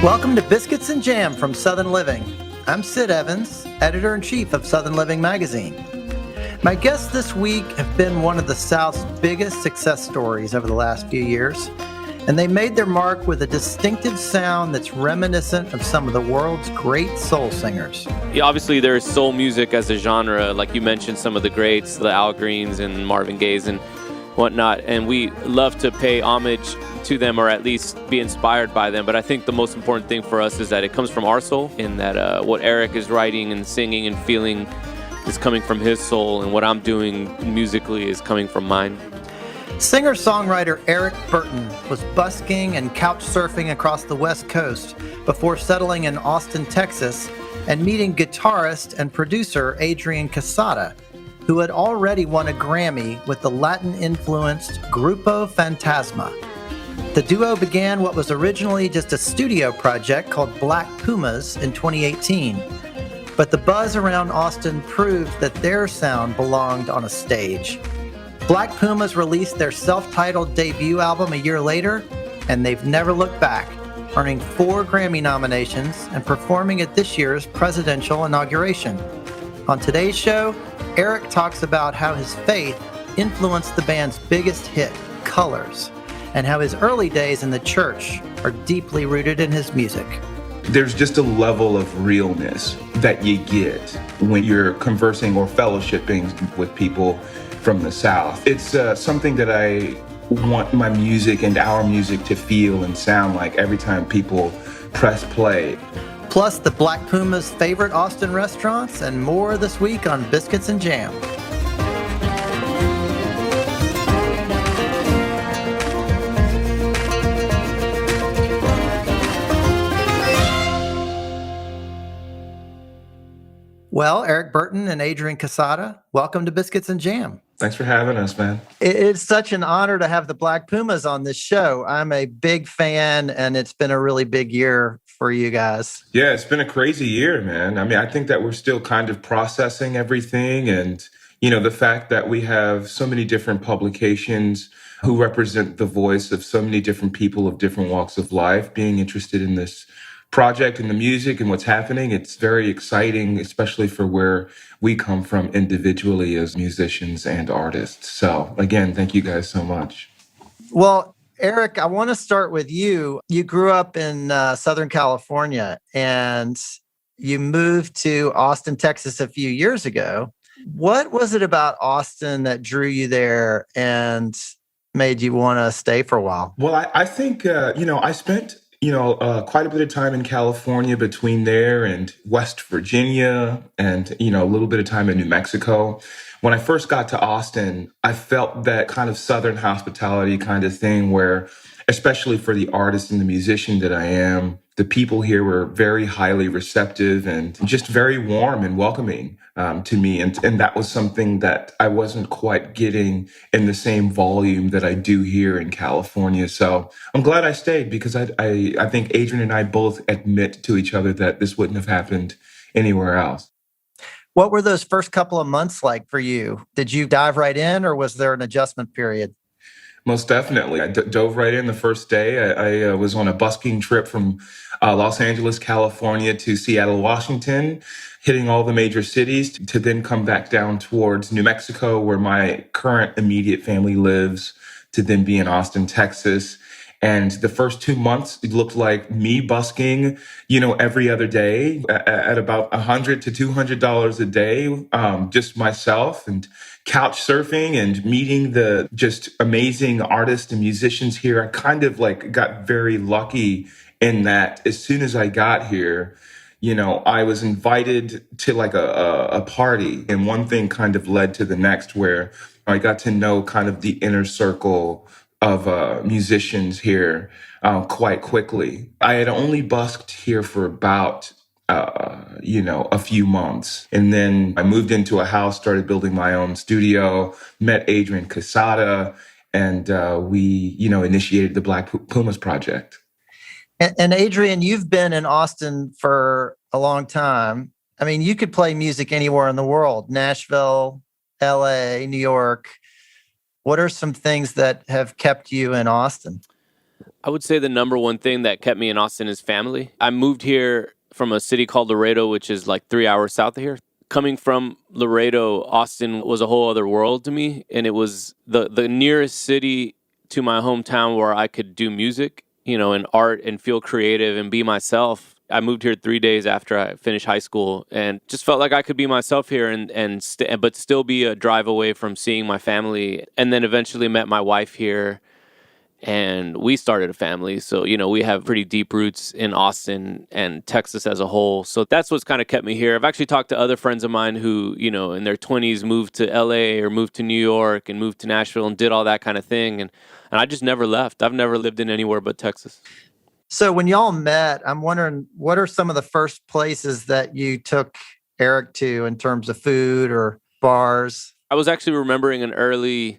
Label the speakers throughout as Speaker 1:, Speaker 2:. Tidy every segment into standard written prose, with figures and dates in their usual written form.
Speaker 1: Welcome to Biscuits and Jam from Southern Living. I'm Sid Evans, editor-in-chief of Southern Living magazine. My guests this week have been one of the South's biggest success stories over the last few years, and they made their mark with a distinctive sound that's reminiscent of some of the world's great soul singers.
Speaker 2: Yeah, obviously there's soul music as a genre, like you mentioned, some of the greats, the Al Greens and Marvin Gayes and whatnot, and we love to pay homage to them or at least be inspired by them. But I think the most important thing for us is that it comes from our soul, and that what Eric is writing and singing and feeling is coming from his soul, and what I'm doing musically is coming from mine.
Speaker 1: Singer-songwriter Eric Burton was busking and couch surfing across the West Coast before settling in Austin, Texas, and meeting guitarist and producer Adrian Quesada, who had already won a Grammy with the Latin-influenced Grupo Fantasma. The duo began what was originally just a studio project called Black Pumas in 2018, but the buzz around Austin proved that their sound belonged on a stage. Black Pumas released their self-titled debut album a year later, and they've never looked back, earning 4 Grammy nominations and performing at this year's presidential inauguration. On today's show, Eric talks about how his faith influenced the band's biggest hit, Colors, and how his early days in the church are deeply rooted in his music.
Speaker 3: There's just a level of realness that you get when you're conversing or fellowshipping with people from the South. It's something that I want my music and our music to feel and sound like every time people press play.
Speaker 1: Plus the Black Pumas' favorite Austin restaurants and more this week on Biscuits and Jam. Well, Eric Burton and Adrian Quesada, welcome to Biscuits and Jam.
Speaker 3: Thanks for having us, man.
Speaker 1: It's such an honor to have the Black Pumas on this show. I'm a big fan, and it's been a really big year for you guys.
Speaker 3: Yeah, it's been a crazy year, man. I mean, I think that we're still kind of processing everything. And, you know, the fact that we have so many different publications who represent the voice of so many different people of different walks of life being interested in this project and the music and what's happening. It's very exciting, especially for where we come from individually as musicians and artists. So again, thank you guys so much.
Speaker 1: Well, Eric, I want to start with you. You grew up in Southern California and you moved to Austin, Texas a few years ago. What was it about Austin that drew you there and made you want to stay for a while?
Speaker 3: Well, I think, I spent quite a bit of time in California between there and West Virginia and, a little bit of time in New Mexico. When I first got to Austin, I felt that kind of Southern hospitality kind of thing where, especially for the artist and the musician that I am, the people here were very highly receptive and just very warm and welcoming to me. And that was something that I wasn't quite getting in the same volume that I do here in California. So I'm glad I stayed because I think Adrian and I both admit to each other that this wouldn't have happened anywhere else.
Speaker 1: What were those first couple of months like for you? Did you dive right in or was there an adjustment period?
Speaker 3: Most definitely. I dove right in the first day. I was on a busking trip from Los Angeles, California to Seattle, Washington, hitting all the major cities to then come back down towards New Mexico, where my current immediate family lives, to then be in Austin, Texas. And the first 2 months, it looked like me busking, every other day at about $100 to $200 a day, just myself, and couch surfing and meeting the just amazing artists and musicians here. I kind of got very lucky in that as soon as I got here, I was invited to a party, and one thing kind of led to the next where I got to know kind of the inner circle of musicians here quite quickly. I had only busked here for about a few months. And then I moved into a house, started building my own studio, met Adrian Quesada, and we initiated the Black Pumas project.
Speaker 1: And Adrian, you've been in Austin for a long time. I mean, you could play music anywhere in the world, Nashville, LA, New York. What are some things that have kept you in Austin?
Speaker 2: I would say the number one thing that kept me in Austin is family. I moved here from a city called Laredo, which is like 3 hours south of here. Coming from Laredo, Austin was a whole other world to me. And it was the nearest city to my hometown where I could do music, and art and feel creative and be myself. I moved here 3 days after I finished high school and just felt like I could be myself here but still be a drive away from seeing my family. And then eventually met my wife here. And we started a family. So, we have pretty deep roots in Austin and Texas as a whole. So that's what's kind of kept me here. I've actually talked to other friends of mine who, in their 20s moved to LA or moved to New York and moved to Nashville and did all that kind of thing. And I just never left. I've never lived in anywhere but Texas.
Speaker 1: So when y'all met, I'm wondering, what are some of the first places that you took Eric to in terms of food or bars?
Speaker 2: I was actually remembering an early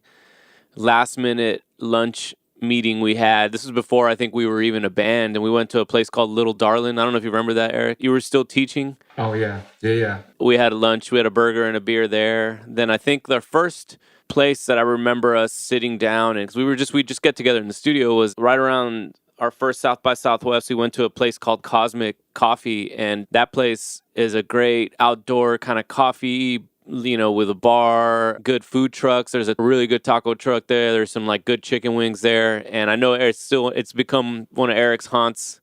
Speaker 2: last-minute lunch meeting we had. This was before I think we were even a band, and we went to a place called Little Darlin'. I don't know if you remember that, Eric. You were still teaching.
Speaker 3: Oh, yeah. Yeah.
Speaker 2: We had lunch. We had a burger and a beer there. Then I think the first place that I remember us sitting down, and because we just get together in the studio, was right around our first South by Southwest. We went to a place called Cosmic Coffee, and that place is a great outdoor kind of coffee, with a bar, good food trucks. There's a really good taco truck there. There's some like good chicken wings there. And I know it's become one of Eric's haunts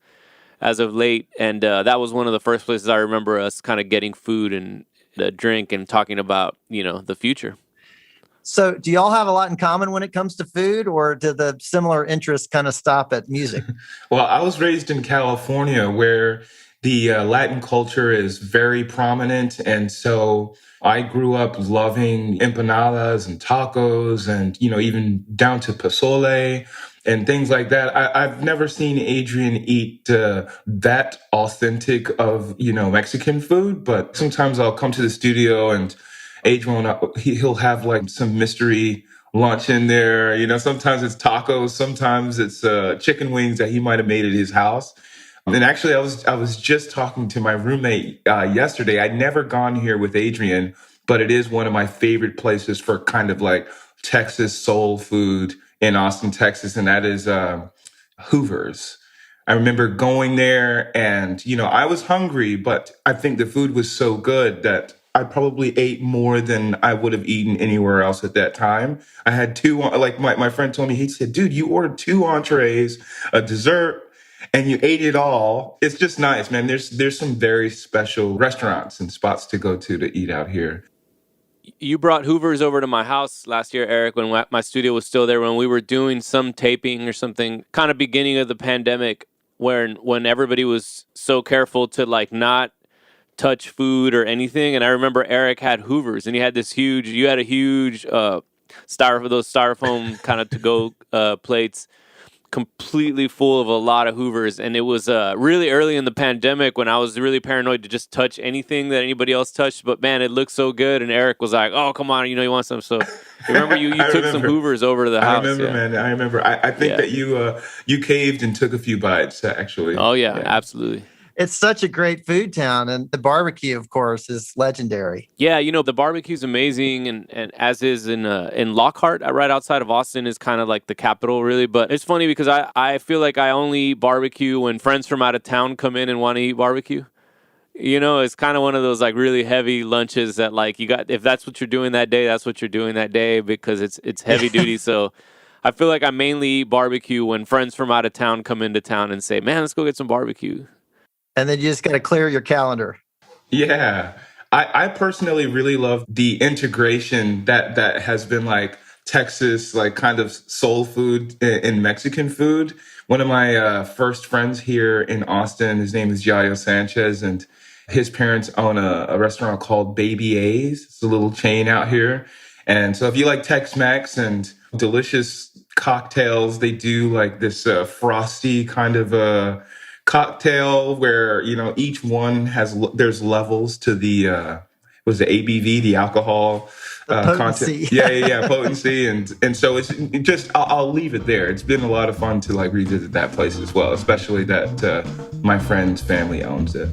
Speaker 2: as of late. And that was one of the first places I remember us kind of getting food and a drink and talking about, the future.
Speaker 1: So do y'all have a lot in common when it comes to food, or do the similar interests kind of stop at music?
Speaker 3: Well, I was raised in California where the Latin culture is very prominent. And so I grew up loving empanadas and tacos and, even down to pozole and things like that. I've never seen Adrian eat that authentic of, Mexican food, but sometimes I'll come to the studio and Adrian, he'll have like some mystery lunch in there. Sometimes it's tacos, sometimes it's chicken wings that he might have made at his house. And actually, I was just talking to my roommate yesterday. I'd never gone here with Adrian, but it is one of my favorite places for kind of like Texas soul food in Austin, Texas, and that is Hoover's. I remember going there and, I was hungry, but I think the food was so good that I probably ate more than I would have eaten anywhere else at that time. I had two, like my friend told me, he said, dude, you ordered 2 entrees, a dessert, and you ate it all. It's just nice, man. There's some very special restaurants and spots to go to eat out here.
Speaker 2: You brought Hoover's over to my house last year, Eric, when my studio was still there, when we were doing some taping or something, kind of beginning of the pandemic, when everybody was so careful to like not touch food or anything. And I remember Eric had Hoover's, and you had a huge styrofoam kind of to-go plates, completely full of a lot of Hoovers. And it was really early in the pandemic when I was really paranoid to just touch anything that anybody else touched. But man, it looked so good. And Eric was like, oh, come on, you want some. So remember you took some Hoovers over to the house.
Speaker 3: I remember, man. I remember. I think that you caved and took a few bites, actually.
Speaker 2: Oh, yeah. Absolutely.
Speaker 1: It's such a great food town, and the barbecue, of course, is legendary.
Speaker 2: Yeah, the barbecue's amazing, and as is in Lockhart, right outside of Austin, is kind of like the capital, really. But it's funny because I feel like I only eat barbecue when friends from out of town come in and want to eat barbecue. It's kind of one of those like really heavy lunches that like if that's what you're doing that day, that's what you're doing that day because it's heavy duty. So I feel like I mainly eat barbecue when friends from out of town come into town and say, man, let's go get some barbecue.
Speaker 1: And then you just got to clear your calendar.
Speaker 3: Yeah. I personally really love the integration that has been like Texas, like kind of soul food in Mexican food. One of my first friends here in Austin, his name is Yayo Sanchez, and his parents own a restaurant called Baby A's. It's a little chain out here. And so if you like Tex-Mex and delicious cocktails, they do like this frosty kind of cocktail where each one there's levels to the was the ABV, the alcohol
Speaker 1: potency.
Speaker 3: content. Yeah, potency, and so it's just I'll leave it there. It's been a lot of fun to like revisit that place as well, especially that my friend's family owns it.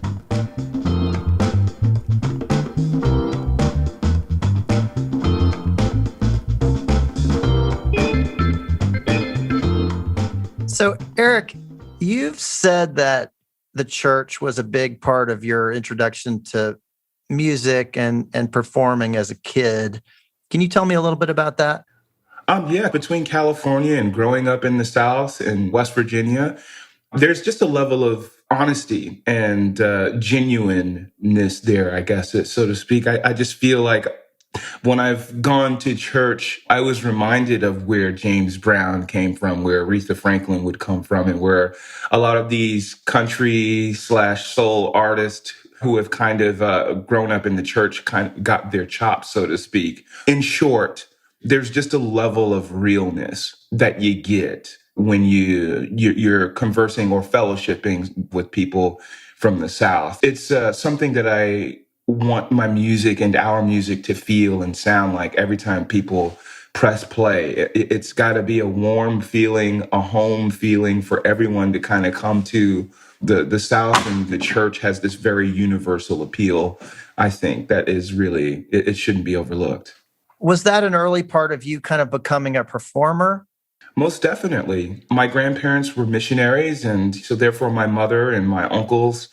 Speaker 1: So, Eric, you've said that the church was a big part of your introduction to music and performing as a kid. Can you tell me a little bit about that?
Speaker 3: Yeah, between California and growing up in the South in West Virginia, there's just a level of honesty and genuineness there, I guess, so to speak. I just feel like when I've gone to church, I was reminded of where James Brown came from, where Aretha Franklin would come from, and where a lot of these country slash soul artists who have kind of grown up in the church kind of got their chops, so to speak. In short, there's just a level of realness that you get when you're conversing or fellowshipping with people from the South. It's something that I want my music and our music to feel and sound like every time people press play. It's got to be a warm feeling, a home feeling for everyone to kind of come to. The South and the church has this very universal appeal, I think, that is really, it shouldn't be overlooked.
Speaker 1: Was that an early part of you kind of becoming a performer?
Speaker 3: Most definitely. My grandparents were missionaries, and so therefore my mother and my uncles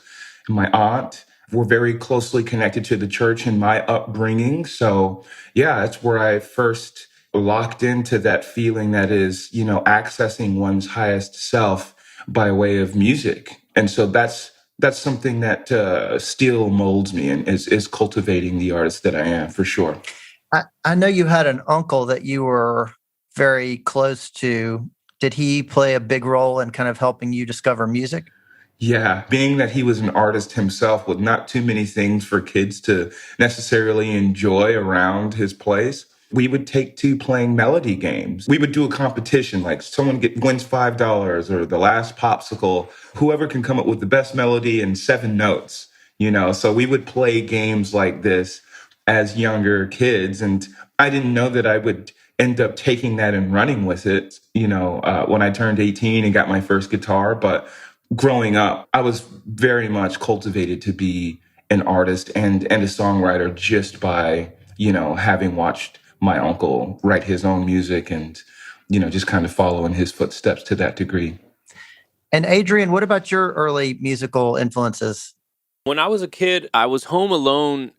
Speaker 3: and my aunt were very closely connected to the church in my upbringing. So yeah, that's where I first locked into that feeling that is, accessing one's highest self by way of music. And so that's something that still molds me and is cultivating the artist that I am, for sure.
Speaker 1: I know you had an uncle that you were very close to. Did he play a big role in kind of helping you discover music?
Speaker 3: Yeah, being that he was an artist himself with not too many things for kids to necessarily enjoy around his place, we would take to playing melody games. We would do a competition, like wins $5 or the last popsicle, whoever can come up with the best melody in 7 notes, So we would play games like this as younger kids. And I didn't know that I would end up taking that and running with it, when I turned 18 and got my first guitar. But growing up, I was very much cultivated to be an artist and a songwriter just by, having watched my uncle write his own music and, just kind of follow in his footsteps to that degree.
Speaker 1: And Adrian, what about your early musical influences?
Speaker 2: When I was a kid, I was home alone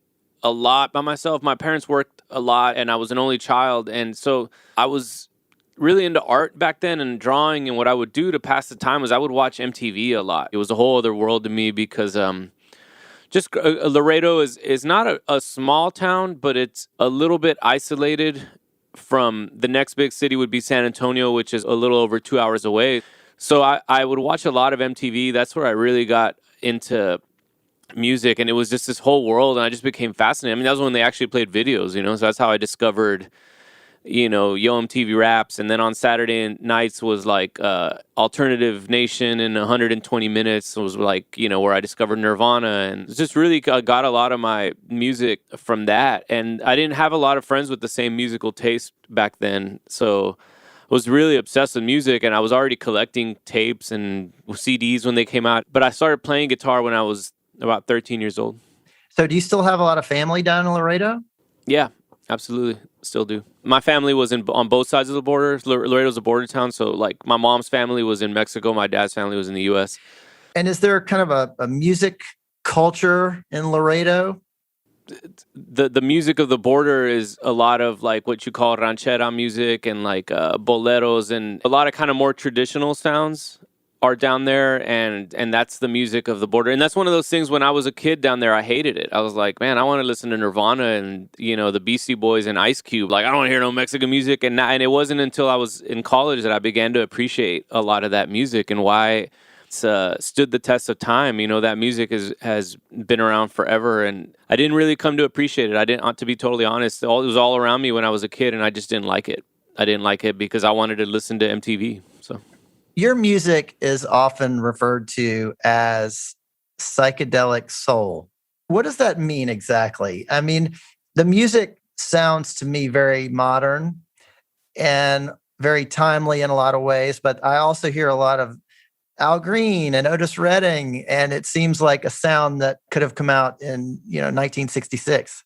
Speaker 2: a lot by myself. My parents worked a lot and I was an only child. And so I was really into art back then and drawing. And what I would do to pass the time was I would watch MTV a lot. It was a whole other world to me because Laredo is not a small town, but it's a little bit isolated from the next big city would be San Antonio, which is a little over 2 hours away. So I would watch a lot of MTV. That's where I really got into music, and it was just this whole world, and I just became fascinated. I mean, that was when they actually played videos, so that's how I discovered, Yo MTV Raps, and then on Saturday nights was like Alternative Nation in 120 Minutes was like, where I discovered Nirvana, and it's just really got a lot of my music from that, and I didn't have a lot of friends with the same musical taste back then, so I was really obsessed with music, and I was already collecting tapes and CDs when they came out, but I started playing guitar when I was about 13 years old.
Speaker 1: So do you still have a lot of family down in Laredo?
Speaker 2: Yeah, absolutely. Still do. My family was on both sides of the border. Laredo's a border town. So like my mom's family was in Mexico. My dad's family was in the U.S.
Speaker 1: And is there kind of a music culture in Laredo?
Speaker 2: The music of the border is a lot of like what you call ranchera music and like boleros and a lot of kind of more traditional sounds are down there, and that's the music of the border. And that's one of those things when I was a kid down there, I hated it. I was like, man, I want to listen to Nirvana and, the Beastie Boys and Ice Cube. Like, I don't want to hear no Mexican music. And it wasn't until I was in college that I began to appreciate a lot of that music and why it's stood the test of time. That music has been around forever, and I didn't really come to appreciate it. I didn't, to be totally honest. It was all around me when I was a kid, and I just didn't like it. I didn't like it because I wanted to listen to MTV, so...
Speaker 1: Your music is often referred to as psychedelic soul. What does that mean exactly? I mean, the music sounds to me very modern and very timely in a lot of ways, but I also hear a lot of Al Green and Otis Redding, and it seems like a sound that could have come out in 1966.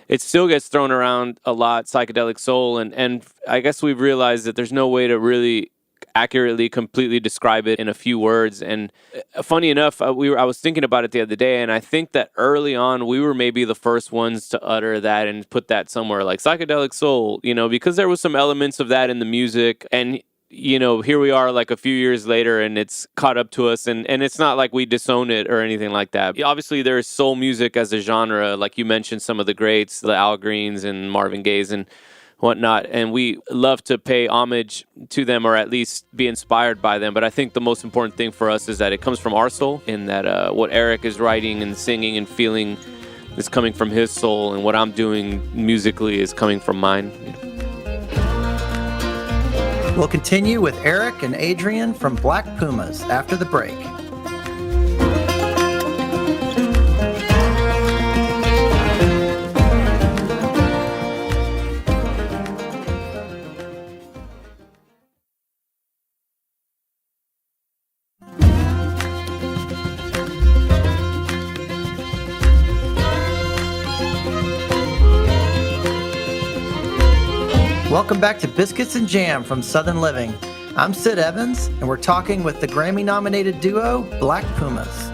Speaker 2: It still gets thrown around a lot, psychedelic soul, and I guess we've realized that there's no way to really accurately, completely describe it in a few words. And funny enough, I was thinking about it the other day, and I think that early on we were maybe the first ones to utter that and put that somewhere like psychedelic soul, because there was some elements of that in the music. And here we are like a few years later and it's caught up to us, and it's not like we disown it or anything like that. Obviously, there's soul music as a genre, like you mentioned some of the greats, the Al Greens and Marvin Gaye's and whatnot, and we love to pay homage to them or at least be inspired by them. But I think the most important thing for us is that it comes from our soul, in that what Eric is writing and singing and feeling is coming from his soul, and what I'm doing musically is coming from mine.
Speaker 1: We'll continue with Eric and Adrian from Black Pumas after the break. Welcome back to Biscuits and Jam from Southern Living. I'm Sid Evans, and we're talking with the Grammy-nominated duo, Black Pumas.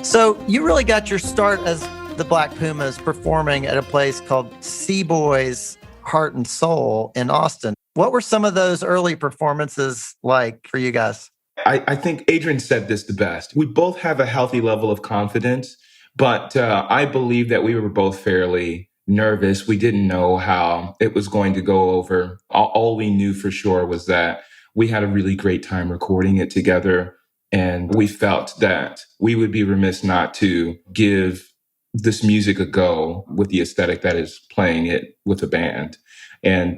Speaker 1: So you really got your start as the Black Pumas performing at a place called Seaboys Heart and Soul in Austin. What were some of those early performances like for you guys?
Speaker 3: I think Adrian said this the best. We both have a healthy level of confidence, but I believe that we were both fairly nervous. We didn't know how it was going to go over. All we knew for sure was that we had a really great time recording it together. And we felt that we would be remiss not to give this music a go with the aesthetic that is playing it with a band. And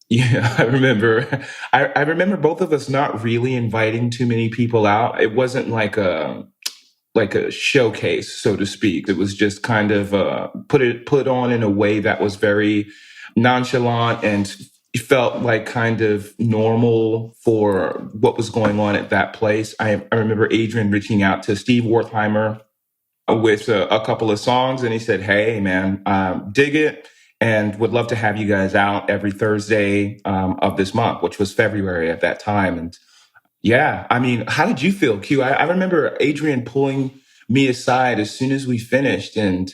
Speaker 3: yeah, I remember both of us not really inviting too many people out. It wasn't like a showcase, so to speak. It was just kind of put on in a way that was very nonchalant and felt like kind of normal for what was going on at that place. I remember Adrian reaching out to Steve Wertheimer with a couple of songs, and he said, "Hey, man, dig it, and would love to have you guys out every Thursday of this month," which was February at that time. And yeah, I mean, how did you feel, Q? I remember Adrian pulling me aside as soon as we finished, and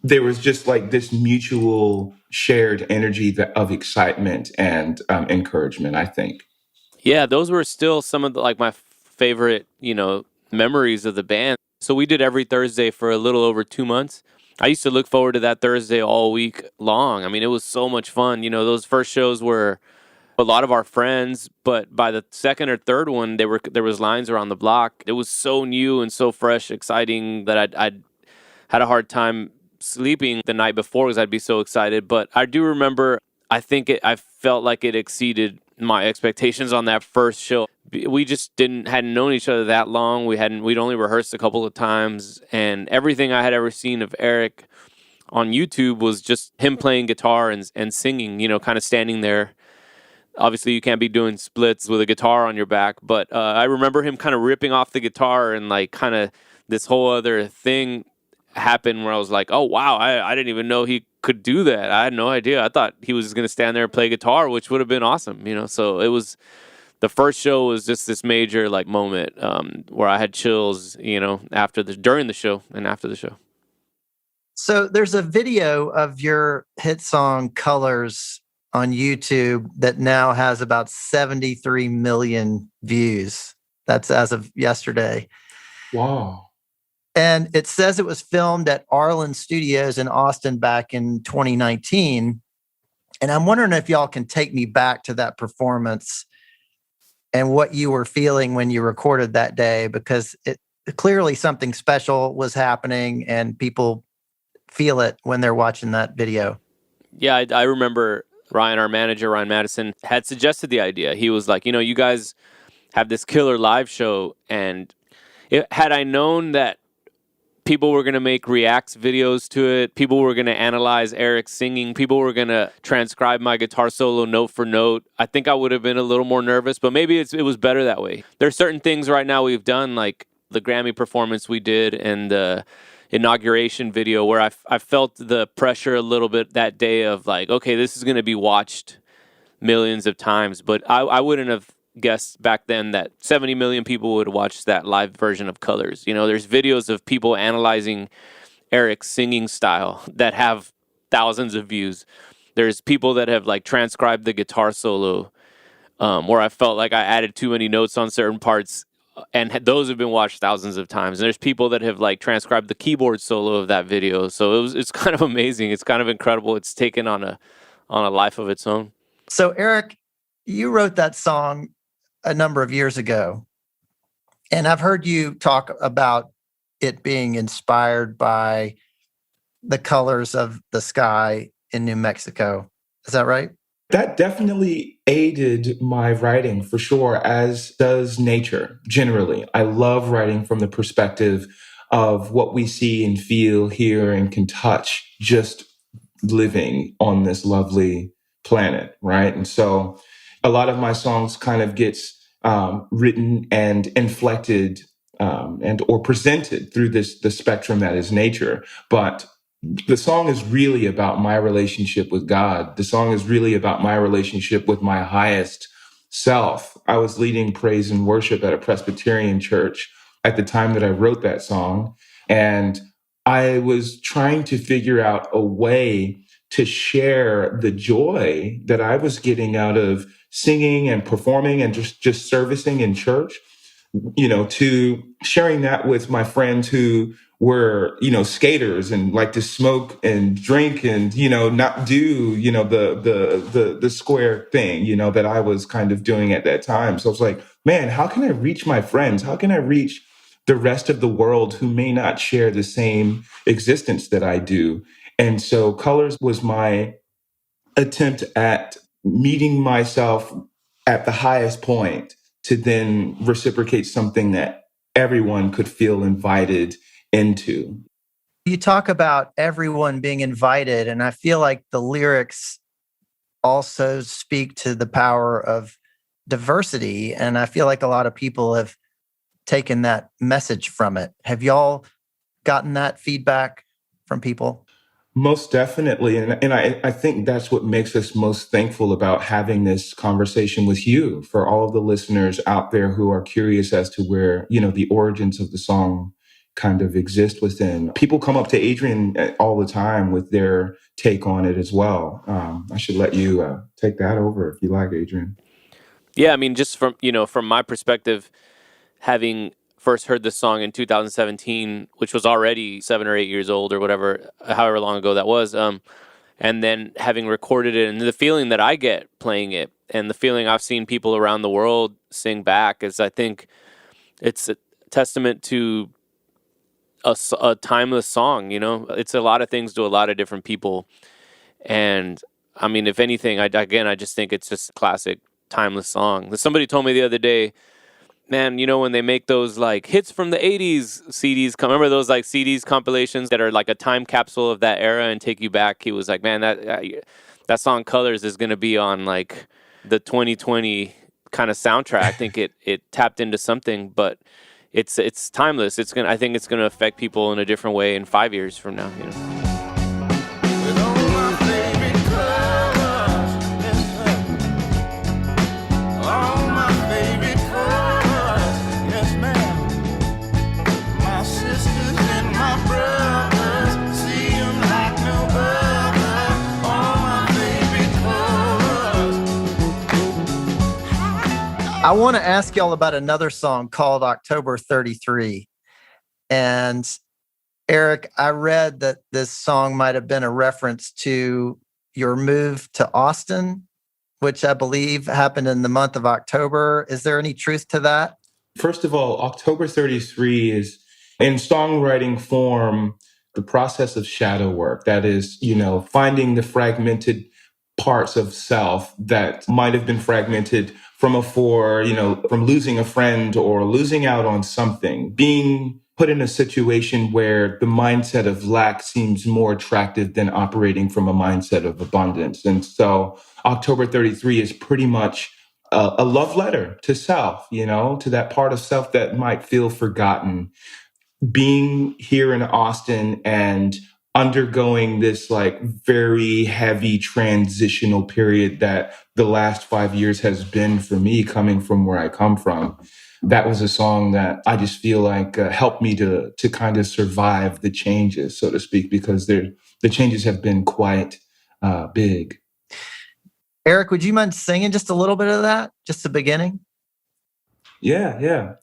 Speaker 3: there was just like this mutual shared energy of excitement and encouragement, I think.
Speaker 2: Yeah, those were still some of my favorite, memories of the band. So we did every Thursday for a little over 2 months. I used to look forward to that Thursday all week long. I mean, it was so much fun. Those first shows were a lot of our friends, but by the second or third one, there was lines around the block. It was so new and so fresh, exciting that I'd had a hard time sleeping the night before because I'd be so excited. But I do remember, I felt like it exceeded my expectations on that first show. We just hadn't known each other that long. We'd only rehearsed a couple of times, and everything I had ever seen of Eric on YouTube was just him playing guitar and singing, kind of standing there. Obviously, you can't be doing splits with a guitar on your back, but I remember him kind of ripping off the guitar, and like kind of this whole other thing happened where I was like, oh, wow, I didn't even know he could do that. I had no idea. I thought he was going to stand there and play guitar, which would have been awesome, So it was, the first show was just this major moment where I had chills, during the show and after the show.
Speaker 1: So there's a video of your hit song Colors on YouTube that now has about 73 million views. That's as of yesterday.
Speaker 3: Wow.
Speaker 1: And it says it was filmed at Arlen Studios in Austin back in 2019. And I'm wondering if y'all can take me back to that performance and what you were feeling when you recorded that day, because clearly something special was happening and people feel it when they're watching that video. Yeah,
Speaker 2: I remember Ryan, our manager, Ryan Madison, had suggested the idea. He was like, you guys have this killer live show. And had I known that people were going to make reacts videos to it, people were going to analyze Eric singing, people were going to transcribe my guitar solo note for note, I think I would have been a little more nervous, but maybe it was better that way. There's certain things right now we've done, like the Grammy performance we did and the inauguration video, where I felt the pressure a little bit that day of like, okay, this is going to be watched millions of times. But I wouldn't have guessed back then that 70 million people would watch that live version of Colors. You know, there's videos of people analyzing Eric's singing style that have thousands of views. There's people that have like transcribed the guitar solo, where I felt like I added too many notes on certain parts, and those have been watched thousands of times. And there's people that have like transcribed the keyboard solo of that video. So it's kind of amazing. It's kind of incredible. It's taken on a life of its own.
Speaker 1: So Eric, you wrote that song a number of years ago, and I've heard you talk about it being inspired by the colors of the sky in New Mexico. Is that right?
Speaker 3: That definitely aided my writing for sure, as does nature generally. I love writing from the perspective of what we see and feel, hear, and can touch just living on this lovely planet, right? And so a lot of my songs kind of gets written and inflected and or presented through the spectrum that is nature. But the song is really about my relationship with God. The song is really about my relationship with my highest self. I was leading praise and worship at a Presbyterian church at the time that I wrote that song. And I was trying to figure out a way to share the joy that I was getting out of singing and performing and just servicing in church, you know, to sharing that with my friends who were, you know, skaters and like to smoke and drink and, you know, not do, you know, the square thing, you know, that I was kind of doing at that time. So I was like, man, how can I reach my friends? How can I reach the rest of the world who may not share the same existence that I do? And so Colors was my attempt at meeting myself at the highest point to then reciprocate something that everyone could feel invited into.
Speaker 1: You talk about everyone being invited, and I feel like the lyrics also speak to the power of diversity. And I feel like a lot of people have taken that message from it. Have y'all gotten that feedback from people?
Speaker 3: Most definitely. And I think that's what makes us most thankful about having this conversation with you, for all of the listeners out there who are curious as to where, you know, the origins of the song kind of exist within. People come up to Adrian all the time with their take on it as well. I should let you take that over if you like, Adrian.
Speaker 2: Yeah, I mean, just from, you know, from my perspective, having first heard this song in 2017, which was already 7 or 8 years old or whatever, however long ago that was, and then having recorded it, and the feeling that I get playing it, and the feeling I've seen people around the world sing back, is I think it's a testament to a timeless song. You know, it's a lot of things to a lot of different people, and I mean, if anything, I just think it's just a classic, timeless song. Somebody told me the other day, man, you know, when they make those like hits from the 80s CDs, remember those like CDs compilations that are like a time capsule of that era and take you back? He was like, man, that song Colors is going to be on like the 2020 kind of soundtrack. I think it tapped into something, but it's timeless. I think it's going to affect people in a different way in 5 years from now, you know.
Speaker 1: I want to ask y'all about another song called October 33. And Eric, I read that this song might have been a reference to your move to Austin, which I believe happened in the month of October. Is there any truth to that?
Speaker 3: First of all, October 33 is, in songwriting form, the process of shadow work. That is, you know, finding the fragmented parts of self that might have been fragmented from from losing a friend or losing out on something, being put in a situation where the mindset of lack seems more attractive than operating from a mindset of abundance. And so October 33 is pretty much a love letter to self, you know, to that part of self that might feel forgotten. Being here in Austin and undergoing this like very heavy transitional period that the last 5 years has been for me, coming from where I come from. That was a song that I just feel like helped me to kind of survive the changes, so to speak, because the changes have been quite big.
Speaker 1: Eric, would you mind singing just a little bit of that, just the beginning?
Speaker 3: Yeah.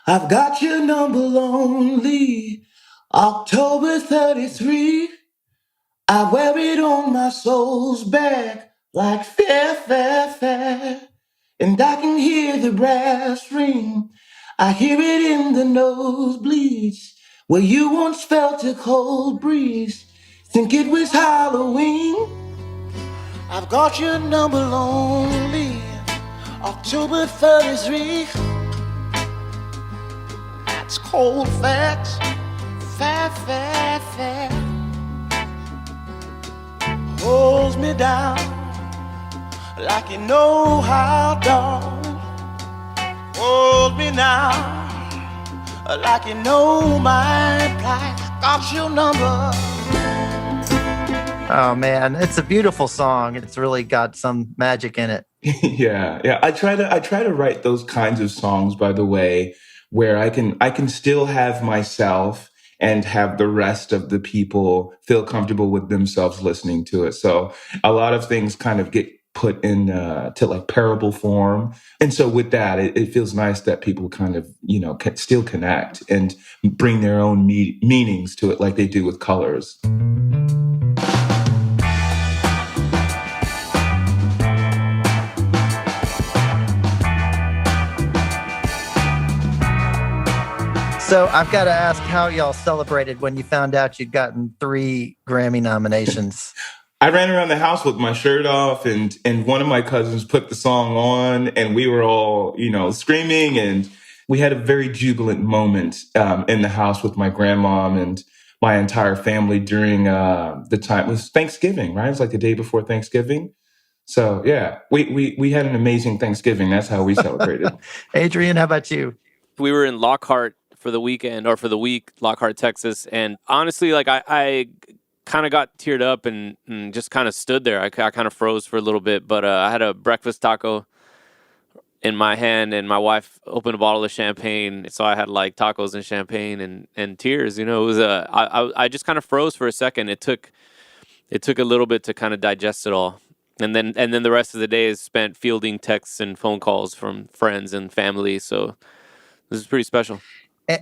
Speaker 3: I've got your number lonely, October 33. I wear it on my soul's back like fair. And I can hear the brass ring. I hear it in the nosebleeds where you once felt a cold breeze. Think it was Halloween. I've got your number lonely, October 33. That's cold facts, fair. Holds me down like you know how, darling. Hold me now like you know my plight. Got your number.
Speaker 1: Oh man, it's a beautiful song. It's really got some magic in it.
Speaker 3: Yeah. I try to write those kinds of songs, by the way, where I can still have myself and have the rest of the people feel comfortable with themselves listening to it. So a lot of things kind of get put in to like parable form. And so with that, it feels nice that people kind of, can still connect and bring their own meanings to it like they do with colors.
Speaker 1: So I've got to ask how y'all celebrated when you found out you'd gotten 3 Grammy nominations.
Speaker 3: I ran around the house with my shirt off, and one of my cousins put the song on, and we were all, screaming, and we had a very jubilant moment in the house with my grandmom and my entire family during the time. It was Thanksgiving, right? It was like the day before Thanksgiving. So yeah, we had an amazing Thanksgiving. That's how we celebrated.
Speaker 1: Adrian, how about you?
Speaker 2: We were in Lockhart for the weekend, or for the week, Lockhart, Texas. And honestly, like I kind of got teared up and just kind of stood there. I kind of froze for a little bit, but I had a breakfast taco in my hand, and my wife opened a bottle of champagne. So I had like tacos and champagne and tears. It was I just kind of froze for a second. It took a little bit to kind of digest it all. And then the rest of the day is spent fielding texts and phone calls from friends and family. So this is pretty special.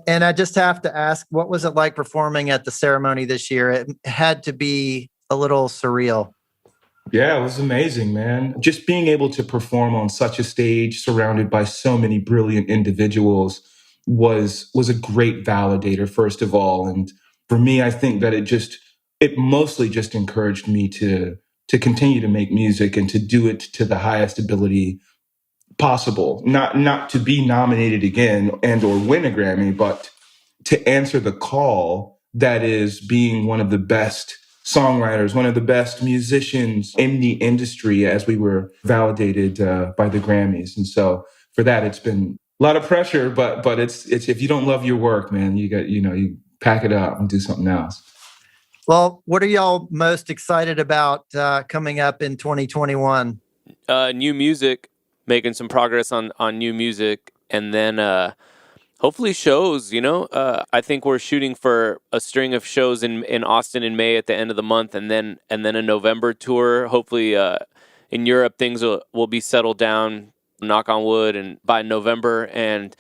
Speaker 1: And I just have to ask, what was it like performing at the ceremony this year? It had to be a little surreal.
Speaker 3: Yeah, it was amazing, man. Just being able to perform on such a stage surrounded by so many brilliant individuals was a great validator, first of all. And for me, I think that it mostly just encouraged me to continue to make music and to do it to the highest ability possible. Not to be nominated again and or win a Grammy, but to answer the call that is being one of the best songwriters, one of the best musicians in the industry, as we were validated by the Grammys. And so for that, it's been a lot of pressure, but it's if you don't love your work, man, you pack it up and do something else.
Speaker 1: Well, what are y'all most excited about coming up in 2021?
Speaker 2: New music, making some progress on new music, and then hopefully shows. I think we're shooting for a string of shows in Austin in May at the end of the month, and then a November tour. Hopefully in Europe things will be settled down, knock on wood, and by November. And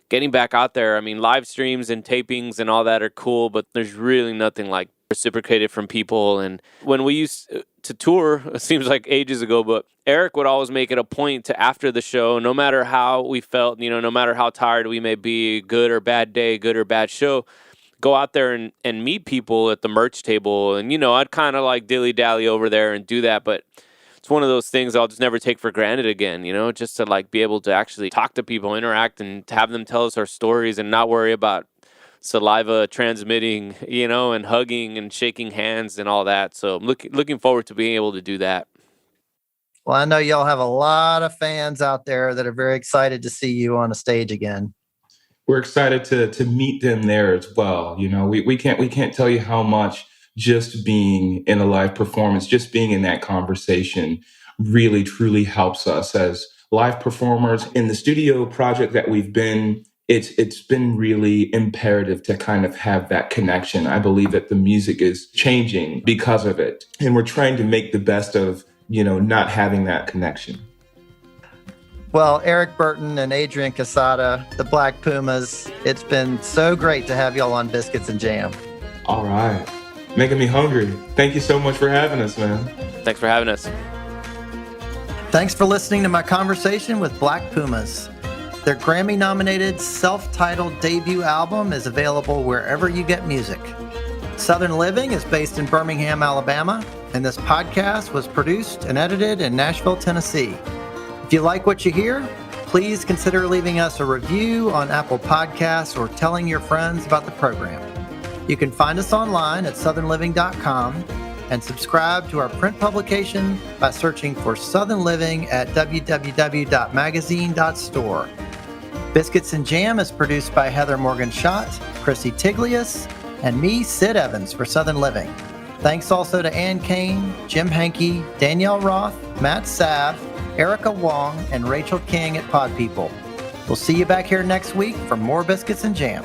Speaker 2: getting back out there, I mean, live streams and tapings and all that are cool, but there's really nothing like reciprocated from people. And when we used to tour, it seems like ages ago, but Eric would always make it a point to, after the show, no matter how we felt, no matter how tired we may be, good or bad day, good or bad show, go out there and meet people at the merch table. And, I'd kind of like dilly-dally over there and do that, but it's one of those things I'll just never take for granted again, just to like be able to actually talk to people, interact, and to have them tell us our stories and not worry about saliva transmitting, and hugging and shaking hands and all that. So I'm looking forward to being able to do that.
Speaker 1: Well, I know y'all have a lot of fans out there that are very excited to see you on a stage again.
Speaker 3: We're excited to meet them there as well. We can't tell you how much just being in a live performance, just being in that conversation really truly helps us as live performers. In the studio project that we've been, it's been really imperative to kind of have that connection. I believe that the music is changing because of it. And we're trying to make the best of, not having that connection.
Speaker 1: Well, Eric Burton and Adrian Quesada, the Black Pumas, it's been so great to have y'all on Biscuits and Jam.
Speaker 3: All right. Making me hungry. Thank you so much for having us, man.
Speaker 2: Thanks for having us.
Speaker 1: Thanks for listening to my conversation with Black Pumas. Their Grammy-nominated self-titled debut album is available wherever you get music. Southern Living is based in Birmingham, Alabama, and this podcast was produced and edited in Nashville, Tennessee. If you like what you hear, please consider leaving us a review on Apple Podcasts or telling your friends about the program. You can find us online at southernliving.com and subscribe to our print publication by searching for Southern Living at www.magazine.store. Biscuits and Jam is produced by Heather Morgan-Schott, Chrissy Tiglius, and me, Sid Evans, for Southern Living. Thanks also to Ann Kane, Jim Hankey, Danielle Roth, Matt Sav, Erica Wong, and Rachel King at Pod People. We'll see you back here next week for more Biscuits and Jam.